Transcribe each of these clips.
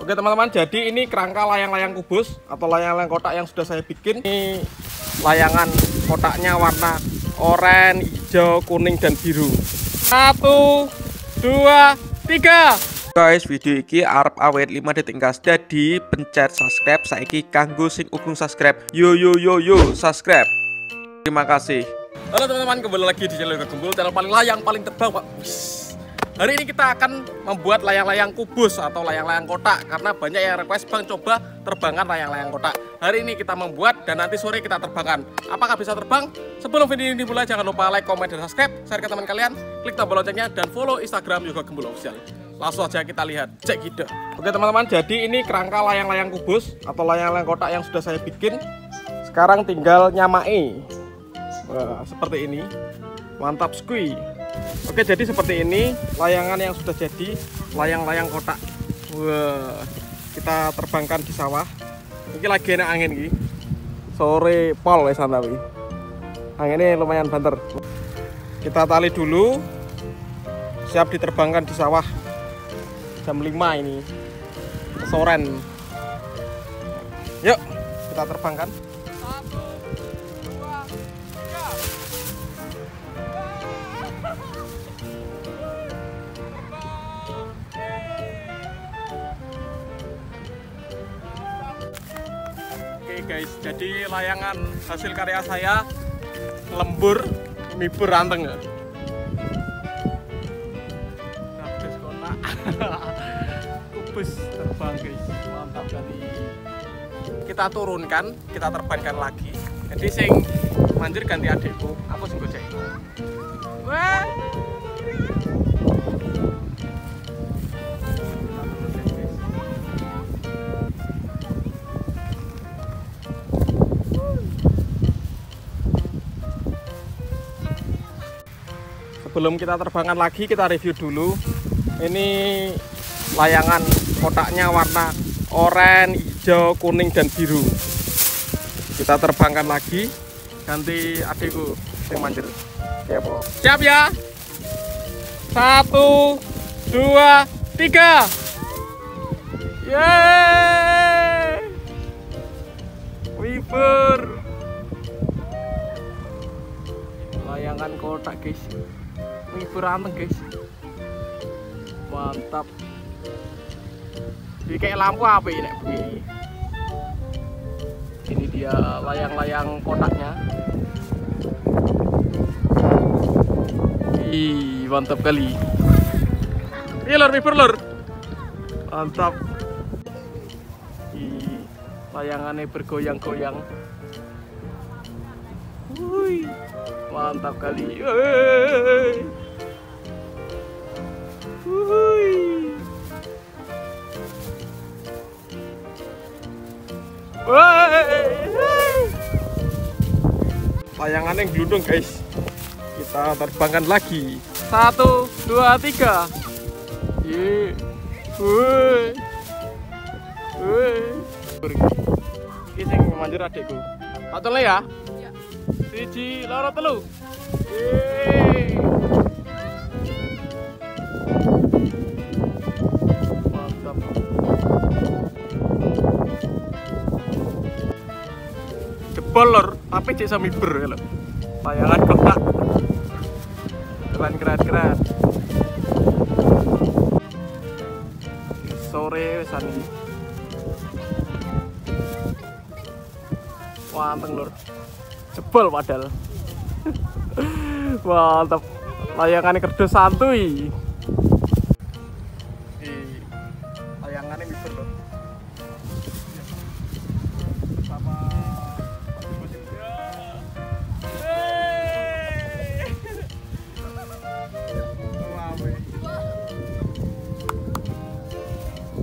Oke teman-teman, jadi ini kerangka layang-layang kubus atau layang-layang kotak yang sudah saya bikin. Ini layangan kotaknya warna oranye, hijau, kuning, dan biru. 1, 2, 3. Guys, video iki arep awet 5 detik gas. Jadi pencet subscribe saiki kanggo sing ukung subscribe. Yo subscribe. Terima kasih. Halo teman-teman, kembali lagi di channel Yoga Gembul, channel paling layang, paling terbang, Pak. Hari ini kita akan membuat layang-layang kubus atau layang-layang kotak, karena banyak yang request, Bang, coba terbangkan layang-layang kotak. Hari ini kita membuat dan nanti sore kita terbangkan. Apakah bisa terbang? Sebelum video ini dimulai, jangan lupa like, comment, dan subscribe, share ke teman kalian, klik tombol loncengnya, dan follow Instagram Yoga Gembul Official. Langsung aja kita lihat, cek gitu. Oke teman-teman, jadi ini kerangka layang-layang kubus atau layang-layang kotak yang sudah saya bikin. Sekarang tinggal nyamai. Wah, seperti ini. Mantap skuy. Oke, jadi seperti ini layangan yang sudah jadi, layang-layang kotak. Wah, kita terbangkan di sawah. Ini lagi enak angin ini. Sore pol ya sana wi. Anginnya lumayan banter. Kita tali dulu. Siap diterbangkan di sawah. Jam 5 ini. Soren. Yuk, kita terbangkan. Oke guys, jadi layangan hasil karya saya lembur, mibur anteng ya. Kubus kotak, kubus terbang guys, mantap kali. Kita turunkan, kita terbangkan lagi. Jadi sing manjur ganti adikku, aku sing gojek. Wah. Sebelum kita terbangkan lagi, kita review dulu. Ini layangan kotaknya warna oranye, hijau, kuning, dan biru. Kita terbangkan lagi. Ganti adikku yang manjir. Siap ya? 1, 2, 3. Yeay! Wibur. Layangan kotak guys. Wibur anteng guys, mantap. Jadi kayak lampu apa ini begini. Ini dia layang-layang kotaknya. Ih, mantap kali. Iya lor, wibur lor, mantap. Ih, layangannya bergoyang-goyang. Wuih, mantap kali. Wuih. Layangannya gelundung guys. Kita terbangkan lagi. 1, 2, 3. Ye. Woi. Woi. Iki sing manjur adikku. Tak tole ya? Iya. 1, 2, 3. Yeay. Mantap. Jebol lor, tapi cek sama miber ya lho. Layangan kotak. Keren. Sore wesan iki. Manteng lor. Jebol padahal. Mantap. Layangannya kerdos santuy. Layangannya miber lor. Sama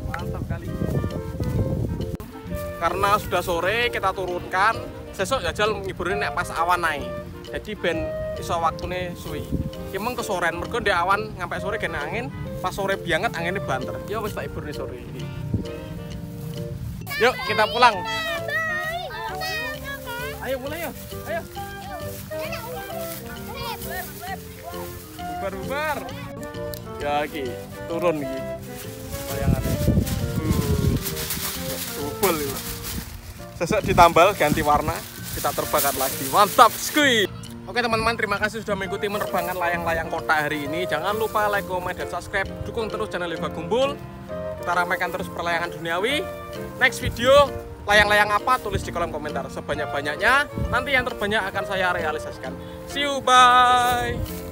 mantap kali. Karena sudah sore, kita turunkan. Sesok jajal ngiburin nek pas awan naik. Jadi ben iso waktune suwi. Ki meng kesoren mergo ndek awan ngampe sore kena angin, pas sore bianget anginnya banter. Ya wis tak iburne sore iki. Yuk, kita pulang. Ayo mulai yuk. Ayo. Bubar. Ya iki, turun iki. Layangannya. Sesek ditambal ganti warna, kita terbangkan lagi. Mantap, skuy. Oke teman-teman, terima kasih sudah mengikuti penerbangan layang-layang kotak hari ini. Jangan lupa like, comment, dan subscribe. Dukung terus channel Yoga Gumbul. Kita ramaikan terus perlayangan duniawi. Next video, layang-layang apa? Tulis di kolom komentar sebanyak-banyaknya. Nanti yang terbanyak akan saya realisasikan. See you, bye.